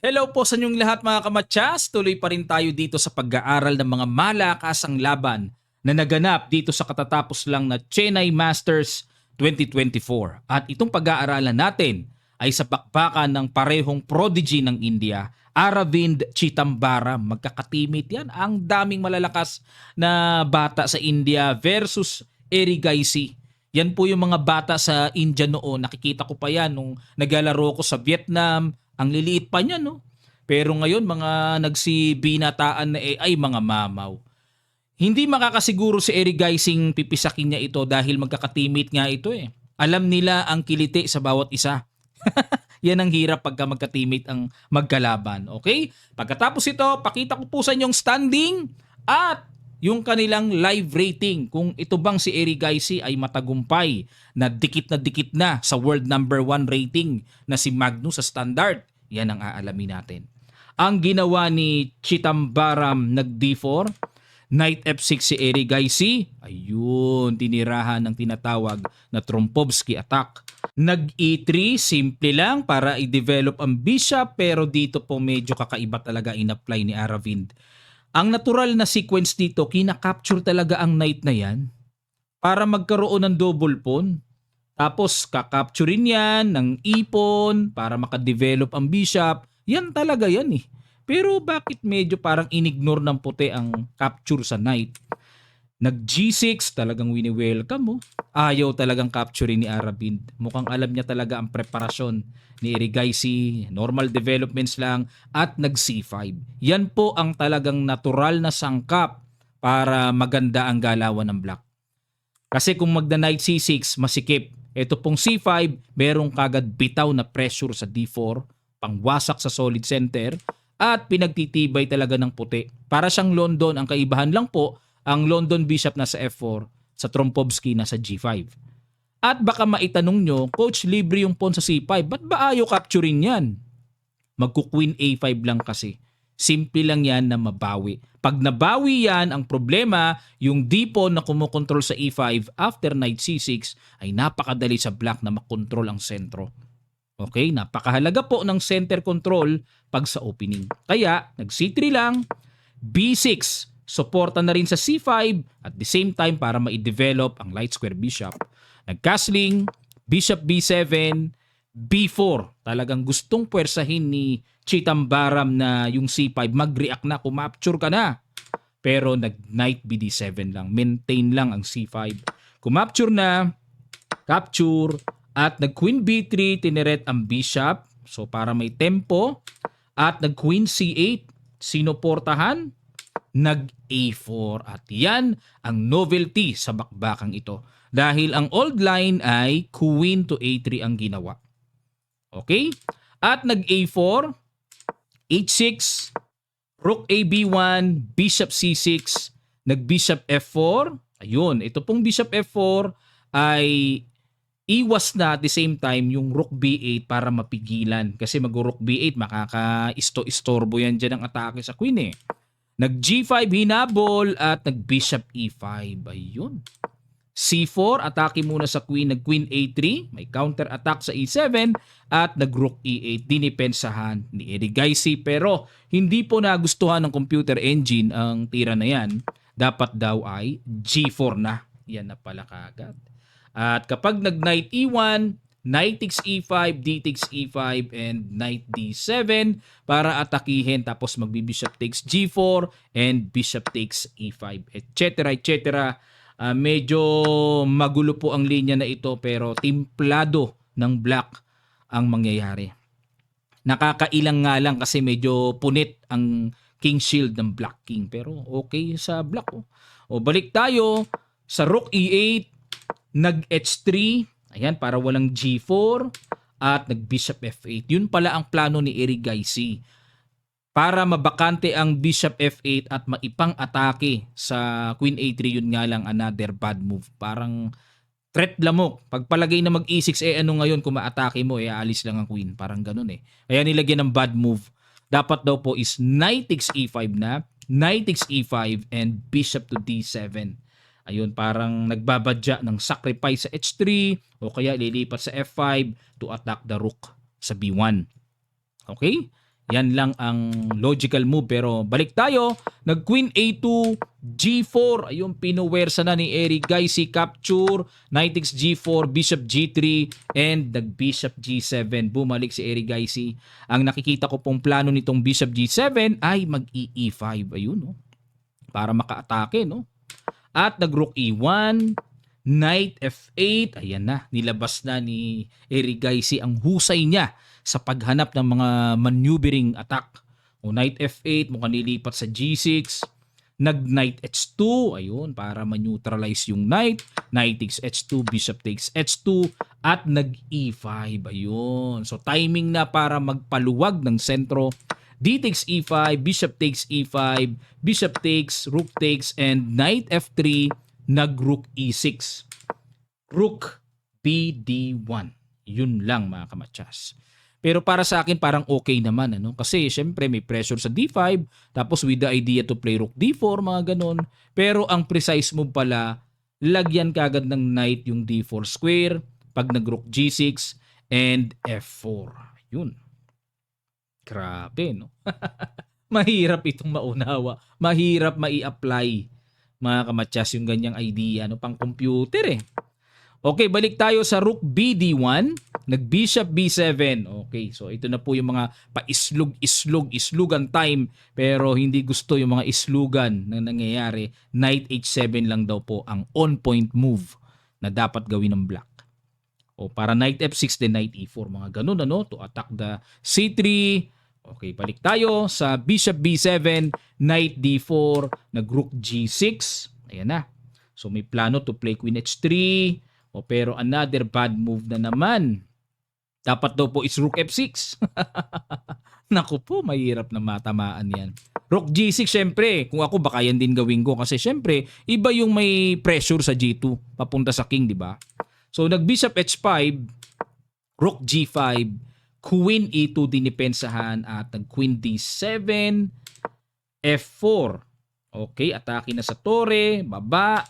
Hello po sa inyong lahat mga kamatsas. Tuloy pa rin tayo dito sa pag-aaral ng mga malakasang laban na naganap dito sa katatapos lang na Chennai Masters 2024. At itong pag-aaralan natin ay sa bakbakan ng parehong prodigy ng India, Aravind Chittambaram. Magkakatimit yan. Ang daming malalakas na bata sa India versus Eric Gaisi. Yan po yung mga bata sa India noon. Nakikita ko pa yan nung naglalaro ko sa Vietnam. Ang liliit pa niya, no? Pero ngayon, mga nagsibinataan na AI, mga mamaw. Hindi makakasiguro si Eric Gaising pipisakin niya ito dahil magkakatimit nga ito eh. Alam nila ang kiliti sa bawat isa. Yan ang hirap pagka magkatimit ang magkalaban. Okay? Pagkatapos ito, pakita ko po sa inyong standing at yung kanilang live rating. Kung ito bang si Eric Gaisi ay matagumpay na dikit na sa world number 1 rating na si Magnus sa standard. Yan ang aalamin natin. Ang ginawa ni Chittambaram nag D4, Knight F6 si Eric Gaisi. Ayun, tinirahan ng tinatawag na Trompovsky attack. Nag E3, simple lang para i-develop ang bishop pero dito po medyo kakaiba talaga in-apply ni Aravind. Ang natural na sequence dito, kinakapture talaga ang knight na yan para magkaroon ng double pawn. Tapos kakapturein yan ng ipon para makadevelop ang bishop. Yan talaga yan eh. Pero bakit medyo parang inignore ng puti ang capture sa knight? Nag G6, talagang wini-welcome mo. Ayaw talagang capturein ni Aravind. Mukhang alam niya talaga ang preparasyon ni Eric Gaisi. Normal developments lang at nag C5. Yan po ang talagang natural na sangkap para maganda ang galawan ng black. Kasi kung magda knight C6, masikip. Ito pong C5, merong kagad bitaw na pressure sa D4, pangwasak sa solid center, at pinagtitibay talaga ng puti. Para siyang London, ang kaibahan lang po, ang London Bishop nasa F4, sa Trompovsky nasa G5. At baka maitanong nyo, Coach, libre yung pawn sa C5, ba't ba ayaw capturing yan? Magku-Queen A5 lang kasi. Simple lang yan na mabawi. Pag nabawi yan, ang problema, yung D-pawn na kumukontrol sa E5 after knight C6 ay napakadali sa black na makontrol ang sentro. Okay, napakahalaga po ng center control pag sa opening. Kaya, nag C3 lang, B6, suporta na rin sa C5 at the same time para ma-develop ang light square bishop. Nag-castling, bishop B7, B4. Talagang gustong puwersahin ni Chittambaram na yung C5 mag-react na, kumapture ka na. Pero nag-knight BD7 lang, maintain lang ang C5. Kumapture na, capture, at nag-queen B3, tineret ang bishop. So para may tempo. At nag-queen C8, sinuportahan, nag-A4. At yan ang novelty sa bakbakang ito. Dahil ang old line ay queen to A3 ang ginawa. Okay? At nag-A4, H6, Rook AB1, Bishop C6, nag-Bishop F4. Ayun, ito pong Bishop F4 ay iwas na at the same time yung Rook B8 para mapigilan. Kasi mag-Rook B8, makaka-istorbo yan dyan ang atake sa Queen eh. Nag-G5 hinabol at nag-Bishop E5. Ayun. C4, atake muna sa Queen, nag-Queen A3, may counter attack sa E7 at nag-Rook E8, dinipensahan ni Eric Gaisi pero hindi po nagustuhan ng computer engine ang tira na yan. Dapat daw ay G4 na. Yan na pala kagad. At kapag nag-Knight E1, Knight takes E5, D takes E5, and Knight D7 para atakihin tapos magbi-Bishop takes G4 and Bishop takes E5, etc. etc. Medyo magulo po ang linya na ito pero timplado ng black ang mangyayari. Nakakailang nga lang kasi medyo punit ang king shield ng black king pero okay sa black. O balik tayo sa Rook E8, nag H3, ayan para walang G4 at nag Bishop F8. Yun pala ang plano ni Eric Gaisi. Para mabakante ang Bishop F8 at maipang atake sa Queen A3, yun nga lang another bad move. Parang threat lamok. Pagpalagay na mag E6, ano ngayon kung maatake mo, aalis lang ang Queen. Parang ganun eh. Kaya nilagyan ng bad move. Dapat daw po is Knight takes E5 na, Knight takes E5 and Bishop to D7. Ayun, parang nagbabadya ng sacrifice sa H3 o kaya lilipat sa F5 to attack the Rook sa B1. Okay? Yan lang ang logical move. Pero balik tayo. Nag Queen A2, G4. Ayun, pinuwersa na ni Eric Gaisi. Capture, Knight X G4, Bishop G3, and nag Bishop G7. Bumalik si Eric Gaisi. Ang nakikita ko pong plano nitong Bishop G7 ay mag-E5. Ayun, no? Para maka-atake, no? At nag Rook E1, Knight F8. Ayan na, nilabas na ni Eric Gaisi ang husay niya sa paghanap ng mga maneuvering attack. O Knight F8, mukhang nilipat sa G6. Nag Knight H2, ayun, para ma-neutralize yung Knight. Knight takes H2, Bishop takes H2, at nag E5, ayun. So timing na para magpaluwag ng sentro. D takes E5, Bishop takes E5, Bishop takes, Rook takes, and Knight F3, nag Rook E6. Rook BD1. Yun lang mga kamatsas. Pero para sa akin parang okay naman, ano? Kasi syempre may pressure sa D5, tapos with the idea to play Rook D4, mga ganon. Pero ang precise move pala, lagyan kagad ng Knight yung D4 square, pag nag Rook G6, and F4. Yun. Grabe, no? Mahirap itong maunawa. Mahirap mai-apply, mga kamatsas, yung ganyang idea, no? Pang computer eh. Okay, balik tayo sa Rook BD1, nag-Bishop B7. Okay, so ito na po yung mga islugan time, pero hindi gusto yung mga islugan na nangyayari. Knight H7 lang daw po ang on-point move na dapat gawin ng black. O para Knight F6, then Knight E4, mga ganun, ano, to attack the C3. Okay, balik tayo sa Bishop B7, Knight D4, nag-Rook G6. Ayan na. So may plano to play Queen H3. O pero another bad move na naman. Dapat daw po is Rook F6. Naku po, mahirap na matamaan yan. Rook G6, syempre. Kung ako, baka yan din gawin ko. Kasi syempre, iba yung may pressure sa G2. Papunta sa king, di ba? So, nag-Bishop H5, Rook G5, Queen E2 dinipensahan, at nag-Queen D7, F4. Okay, atake na sa Torre, baba,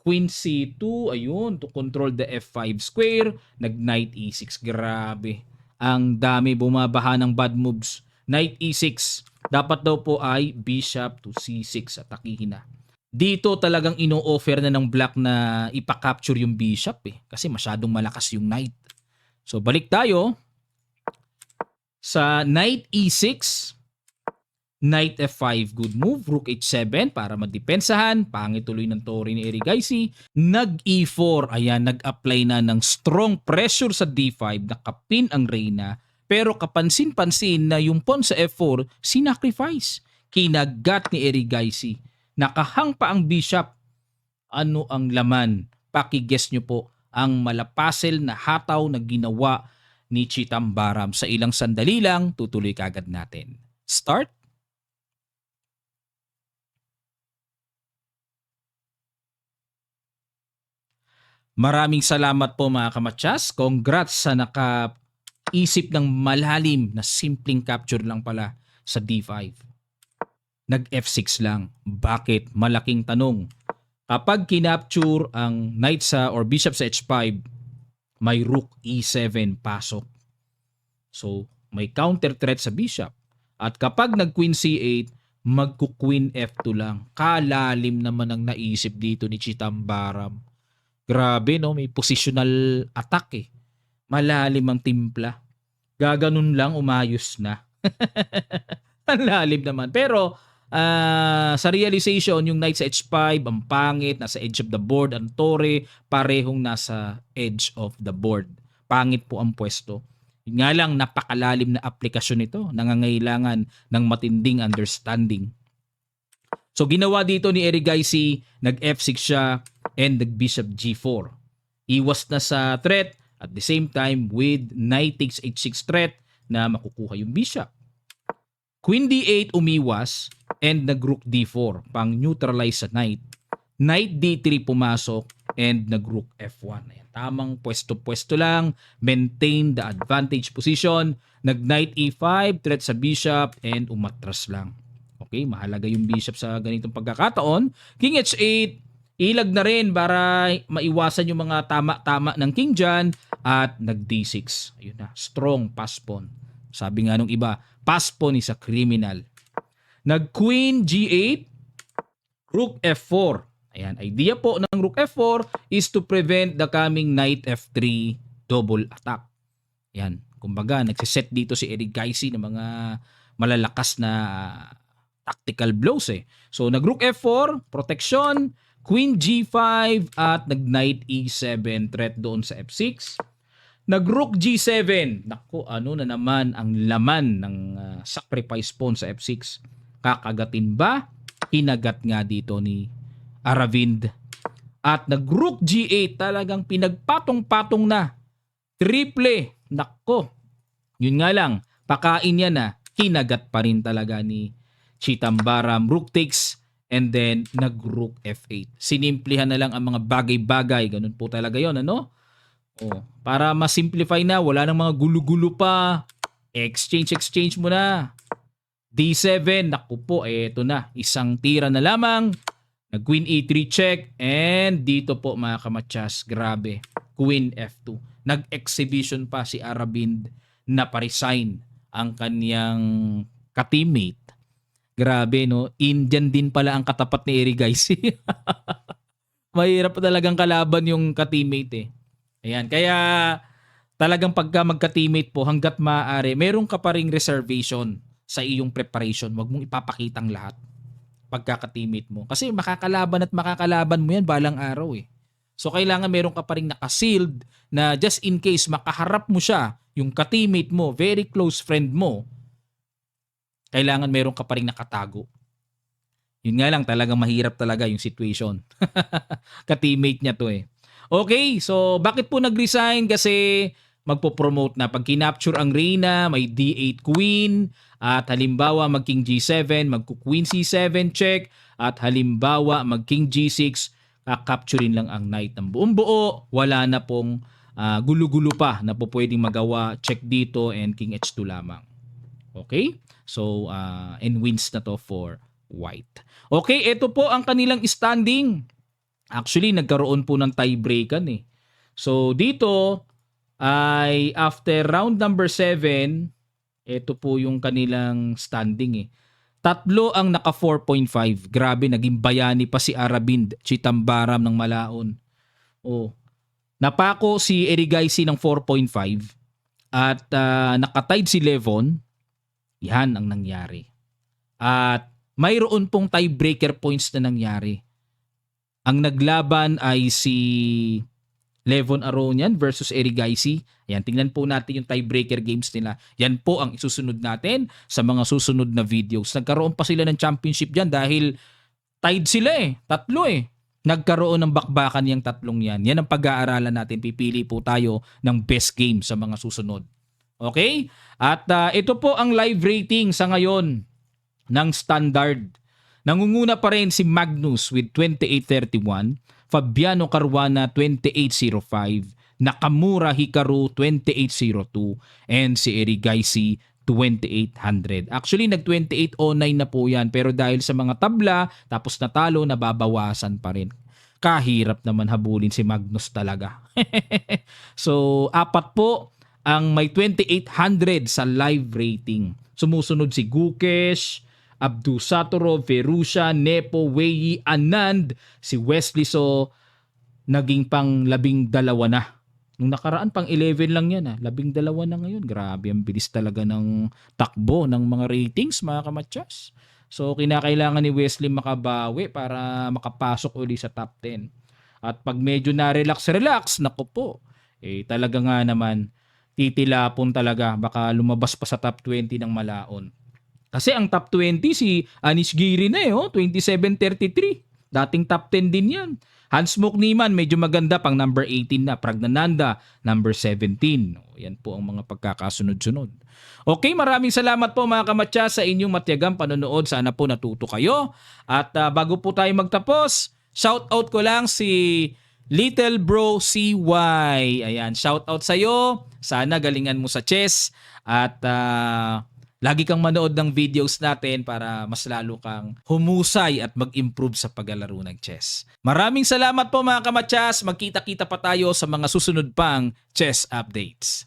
Queen C2, ayun, to control the F5 square, nag-Knight E6, grabe. Ang dami bumabaha ng bad moves. Knight E6, dapat daw po ay Bishop to C6, atakihin na. Dito talagang ino-offer na ng black na ipa-capture yung Bishop eh, kasi masyadong malakas yung Knight. So balik tayo sa Knight E6, Knight F5, good move. Rook H7 para madepensahan. Pangit tuloy ng Torre ni Eric Gaisi. Nag E4. Ayan, nag-apply na ng strong pressure sa D5. Nakapin ang reyna. Pero kapansin-pansin na yung pawn sa F4, sinacrifice. Kinagat ni Eric Gaisi. Nakahang pa ang bishop. Ano ang laman? Pakiguess nyo po ang malapasel na hataw na ginawa ni Chitambaram. Sa ilang sandali lang, tutuloy kagad natin. Start. Maraming salamat po mga kamatsas. Congrats sa nakaisip ng malalim na simpleng capture lang pala sa D5. Nag F6 lang. Bakit? Malaking tanong. Kapag kinapture ang knight sa or bishop sa H5, may Rook E7 pasok. So, may counter threat sa bishop. At kapag nag Queen C8, magku-Queen F2 lang. Kalalim naman ang naisip dito ni Chitambaram. Grabe, no? May positional attack eh. Malalim ang timpla. Gaganon lang, umayos na. Ang lalim naman. Pero sa realization, yung knight sa H5, ang pangit, nasa edge of the board. Ang Torre, parehong nasa edge of the board. Pangit po ang pwesto. Yun nga lang, napakalalim na aplikasyon ito. Nangangailangan ng matinding understanding. So ginawa dito ni Eric Gaisi, nag F6 siya, and nag-Bishop G4. Iwas na sa threat at the same time with Knight takes H6 threat na makukuha yung Bishop. Queen D8 umiwas and nag-Rook D4 pang neutralize sa Knight. Knight D3 pumasok and nag-Rook F1. Ayan, tamang pwesto-pwesto lang. Maintain the advantage position. Nag-Knight E5, threat sa Bishop and umatras lang. Okay, mahalaga yung Bishop sa ganitong pagkakataon. King H8, ilag na rin para maiwasan yung mga tama-tama ng king dyan at nag D6. Ayun na, strong pass pawn. Sabi nga nung iba, pass po ni sa criminal. Nag-queen G8, rook F4. Ayan, idea po ng rook F4 is to prevent the coming knight F3 double attack. Ayan, kumbaga nagsiset dito si Eric Gaisi ng mga malalakas na tactical blows eh. So nag-rook F4, protection, queen G5 at nag-knight E7, threat doon sa F6. Nag-rook G7. Naku, ano na naman ang laman ng sacrifice pawn sa F6. Kakagatin ba? Hinagat nga dito ni Aravind. At nag-rook G8, talagang pinagpatong-patong na. Triple. Naku. Yun nga lang, pakain yan na. Hinagat pa rin talaga ni Chitambaram. Rook takes and then nag-rook F8. Sinimplihan na lang ang mga bagay-bagay. Ganun po talaga yon, ano? Oh, para ma-simplify na, wala nang mga gulo-gulo pa. Exchange mo na. D7, naku po, eto na. Isang tira na lamang. Nag-queen E3 check. And dito po mga kamatsas, grabe. Queen F2. Nag-exhibition pa si Aravind na pa-resign ang kanyang ka-teammate. Grabe, no? Indian din pala ang katapat ni Eric Gaisi. Mahirap talagang kalaban yung ka-teammate eh. Ayan, kaya talagang pagka magka-teammate po, hanggat maaari, meron ka pa ring reservation sa iyong preparation. Huwag mong ipapakitang lahat pagka-teammate mo. Kasi makakalaban at makakalaban mo yan balang araw eh. So kailangan meron ka pa ring naka-sealed na just in case makaharap mo siya, yung ka-teammate mo, very close friend mo, kailangan meron ka pa ring nakatago. Yun nga lang, talagang mahirap talaga yung situation. Ka-teammate niya to eh. Okay, so bakit po nag-resign? Kasi magpo-promote na. Pag kinapture ang Reyna, may D8 Queen, at halimbawa mag-King G7, mag-Queen C7 check, at halimbawa mag-King G6, kakapturin lang ang Knight ng buong buo. Wala na pong gulo-gulo pa na po pwedeng magawa. Check dito and King H2 lamang. Okay? So, and wins na to for White. Okay, ito po ang kanilang standing. Actually, nagkaroon po ng tiebreakan eh. So, dito ay after round number 7, ito po yung kanilang standing eh. Tatlo ang naka 4.5. Grabe, naging bayani pa si Aravind Chitambaram ng Malaon. Oh. Napako si Eric Gaisi ng 4.5 at nakatied si Levon. Yan ang nangyari. At mayroon pong tiebreaker points na nangyari. Ang naglaban ay si Levon Aronian versus Eric Gaisi. Ayan, tingnan po natin yung tiebreaker games nila. Yan po ang isusunod natin sa mga susunod na videos. Nagkaroon pa sila ng championship dyan dahil tied sila eh. Tatlo eh. Nagkaroon ng bakbakan yung tatlong yan. Yan ang pag-aaralan natin. Pipili po tayo ng best game sa mga susunod. Okay? At ito po ang live rating sa ngayon ng standard. Nangunguna pa rin si Magnus with 2831. Fabiano Caruana 2805, Nakamura Hikaru 2802, and si Eric Gaisi 2800. Actually nag 2809 na po yan, pero dahil sa mga tabla tapos natalo, nababawasan pa rin. Kahirap naman habulin si Magnus talaga. So apat po ang may 2800 sa live rating. Sumusunod si Gukesh, Abdu Satorov, Ferusha, Nepo, Wei, Anand, si Wesley So, naging pang 12 na. Nung nakaraan pang 11 lang yan 12 na ngayon. Grabe, ang bilis talaga ng takbo ng mga ratings mga kamatsas. So kinakailangan ni Wesley makabawi para makapasok uli sa top 10. At pag medyo na-relax, naku po, talaga nga naman, titilapon talaga, baka lumabas pa sa top 20 ng Malaon. Kasi ang top 20 si Anish Giri na 27-33. Dating top 10 din yan. Hansmok Niman, medyo maganda, pang number 18 na. Pragnananda, number 17. Yan po ang mga pagkakasunod-sunod. Okay, maraming salamat po mga kamatya sa inyong matyagang panonood. Sana po natuto kayo. At bago po tayo magtapos, shout out ko lang si Little Bro CY. Ayan, shout out sa'yo. Sana galingan mo sa chess. At lagi kang manood ng videos natin para mas lalo kang humusay at mag-improve sa paglalaro ng chess. Maraming salamat po mga kamatsas. Magkita-kita pa tayo sa mga susunod pang chess updates.